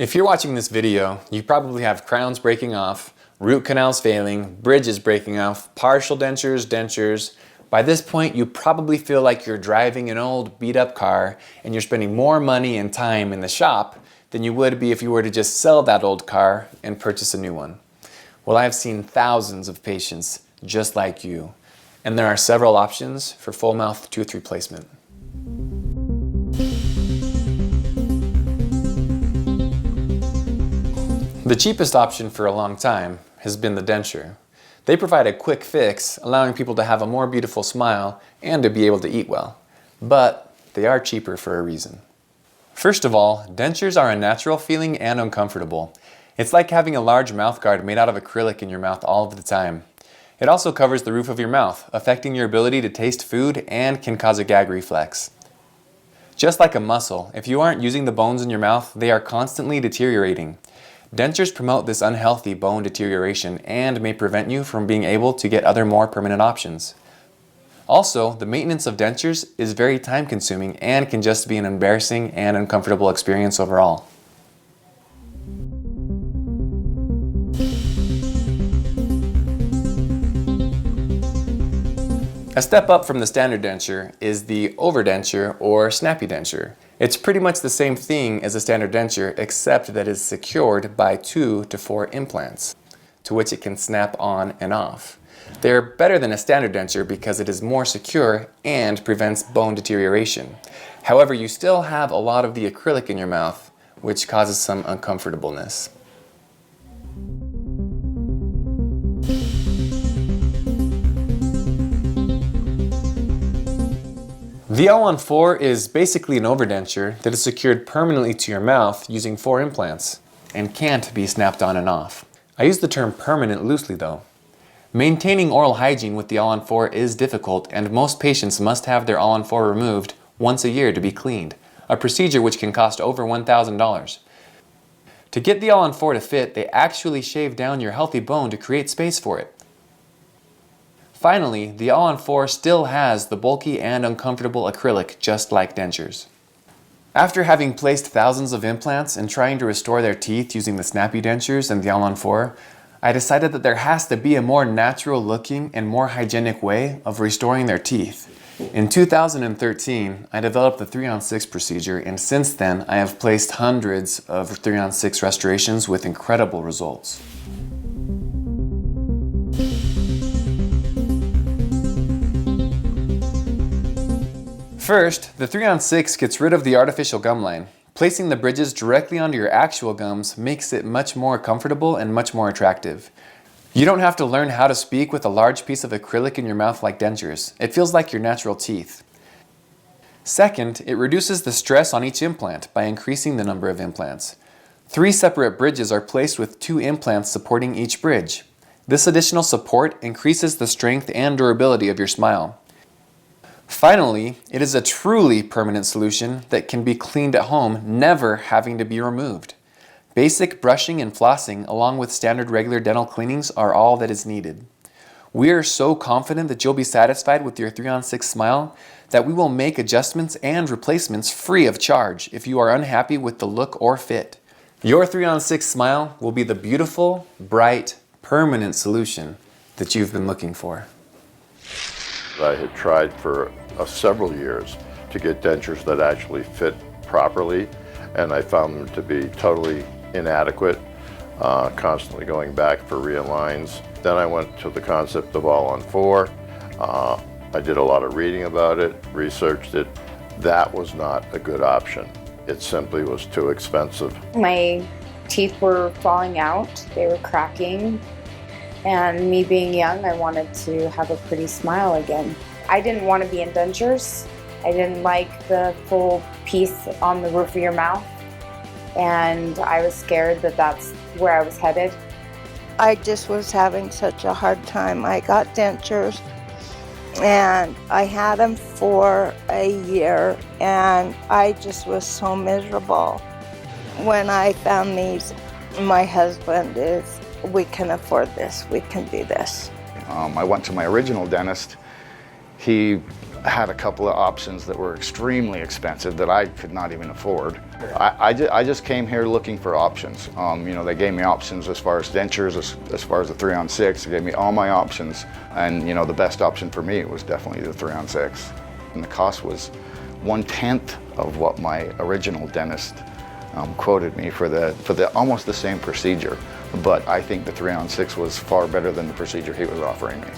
If you're watching this video, you probably have crowns breaking off, root canals failing, bridges breaking off, partial dentures, dentures. By this point, you probably feel like you're driving an old beat-up car and you're spending more money and time in the shop than you would be if you were to just sell that old car and purchase a new one. Well, I've seen thousands of patients just like you, and there are several options for full mouth tooth replacement. The cheapest option for a long time has been the denture. They provide a quick fix, allowing people to have a more beautiful smile and to be able to eat well. But they are cheaper for a reason. First of all, dentures are unnatural feeling and uncomfortable. It's like having a large mouth guard made out of acrylic in your mouth all of the time. It also covers the roof of your mouth, affecting your ability to taste food and can cause a gag reflex. Just like a muscle, if you aren't using the bones in your mouth, they are constantly deteriorating. Dentures promote this unhealthy bone deterioration and may prevent you from being able to get other more permanent options. Also, the maintenance of dentures is very time consuming and can just be an embarrassing and uncomfortable experience overall. A step up from the standard denture is the overdenture or snappy denture. It's pretty much the same thing as a standard denture, except that it's secured by 2 to 4 implants, to which it can snap on and off. They're better than a standard denture because it is more secure and prevents bone deterioration. However, you still have a lot of the acrylic in your mouth, which causes some uncomfortableness. The All-on-4 is basically an overdenture that is secured permanently to your mouth using 4 implants and can't be snapped on and off. I use the term permanent loosely though. Maintaining oral hygiene with the All-on-4 is difficult, and most patients must have their All-on-4 removed once a year to be cleaned, a procedure which can cost over $1,000. To get the All-on-4 to fit, they actually shave down your healthy bone to create space for it. Finally, the All-on-4 still has the bulky and uncomfortable acrylic just like dentures. After having placed thousands of implants and trying to restore their teeth using the snappy dentures and the All-on-4, I decided that there has to be a more natural looking and more hygienic way of restoring their teeth. In 2013, I developed the 3-on-6 procedure, and since then I have placed hundreds of 3-on-6 restorations with incredible results. First, the 3-on-6 gets rid of the artificial gum line. Placing the bridges directly onto your actual gums makes it much more comfortable and much more attractive. You don't have to learn how to speak with a large piece of acrylic in your mouth like dentures. It feels like your natural teeth. Second, it reduces the stress on each implant by increasing the number of implants. 3 separate bridges are placed with 2 implants supporting each bridge. This additional support increases the strength and durability of your smile. Finally, it is a truly permanent solution that can be cleaned at home, never having to be removed. Basic brushing and flossing, along with standard regular dental cleanings, are all that is needed. We are so confident that you'll be satisfied with your 3-on-6 smile that we will make adjustments and replacements free of charge if you are unhappy with the look or fit. Your 3-on-6 smile will be the beautiful, bright, permanent solution that you've been looking for. I had tried for several years to get dentures that actually fit properly, and I found them to be totally inadequate, constantly going back for realigns. Then I went to the concept of All-on-4. I did a lot of reading about it, researched it. That was not a good option. It simply was too expensive. My teeth were falling out, they were cracking. And me being young, I wanted to have a pretty smile again. I didn't want to be in dentures. I didn't like the full piece on the roof of your mouth. And I was scared that that's where I was headed. I just was having such a hard time. I got dentures and I had them for a year and I just was so miserable. When I found these, my husband is, we can afford this, we can do this. I went to my original dentist. He had a couple of options that were extremely expensive that I could not even afford. I just came here looking for options. You know, they gave me options as far as dentures, as far as the 3-on-6. They gave me all my options, and you know, the best option for me was definitely the 3-on-6. And the cost was 1/10 of what my original dentist quoted me for the almost the same procedure. But I think the 3-on-6 was far better than the procedure he was offering me.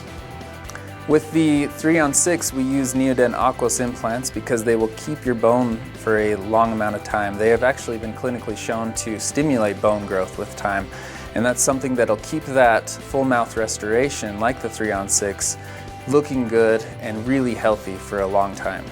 With the 3-on-6, we use Neodent Aquos implants because they will keep your bone for a long amount of time. They have actually been clinically shown to stimulate bone growth with time, and that's something that'll keep that full mouth restoration, like the 3-on-6, looking good and really healthy for a long time.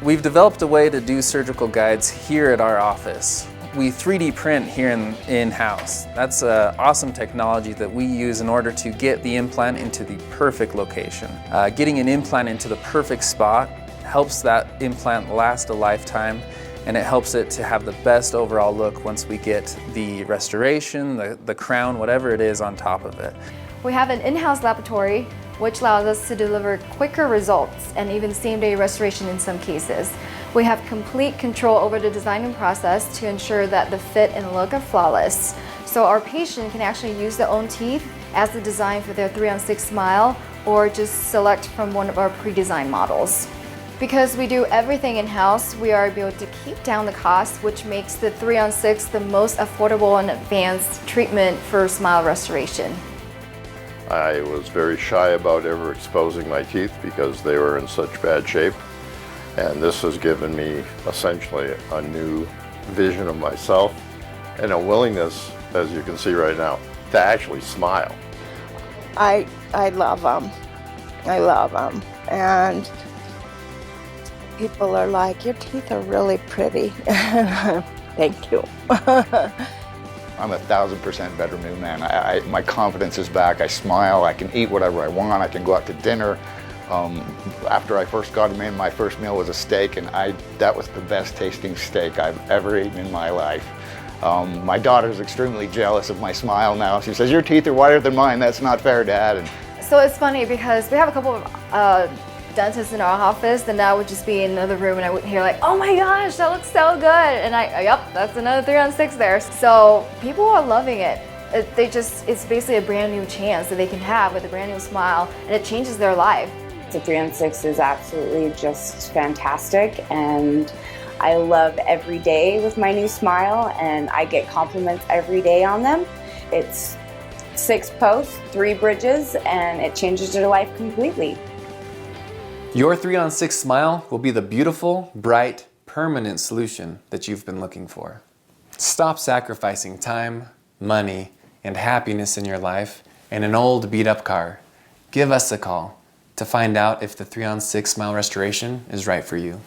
We've developed a way to do surgical guides here at our office. We 3D print here in-house. That's an awesome technology that we use in order to get the implant into the perfect location. Getting an implant into the perfect spot helps that implant last a lifetime, and it helps it to have the best overall look once we get the restoration, the crown, whatever it is on top of it. We have an in-house laboratory which allows us to deliver quicker results and even same-day restoration in some cases. We have complete control over the designing process to ensure that the fit and look are flawless. So our patient can actually use their own teeth as the design for their 3-on-6 smile, or just select from one of our pre-designed models. Because we do everything in-house, we are able to keep down the cost, which makes the 3-on-6 the most affordable and advanced treatment for smile restoration. I was very shy about ever exposing my teeth because they were in such bad shape. And this has given me essentially a new vision of myself and a willingness, as you can see right now, to actually smile. I love them. I love them. And people are like, your teeth are really pretty. Thank you. I'm 1,000% better new man. My confidence is back. I smile. I can eat whatever I want. I can go out to dinner. After I first got them in, my first meal was a steak, and that was the best tasting steak I've ever eaten in my life. My daughter's extremely jealous of my smile now. She says, your teeth are whiter than mine. That's not fair, Dad. And so it's funny because we have a couple of dentists in our office, and I would just be in another room and I would hear like, oh my gosh, that looks so good. And yep, that's another 3-on-6 there. So people are loving it. It's basically a brand new chance that they can have with a brand new smile, and it changes their life. The 3-on-6 is absolutely just fantastic, and I love every day with my new smile, and I get compliments every day on them. It's 6 posts, 3 bridges, and it changes your life completely. Your 3-on-6 smile will be the beautiful, bright, permanent solution that you've been looking for. Stop sacrificing time, money, and happiness in your life in an old beat-up car. Give us a call to find out if the 3-on-6 smile restoration is right for you.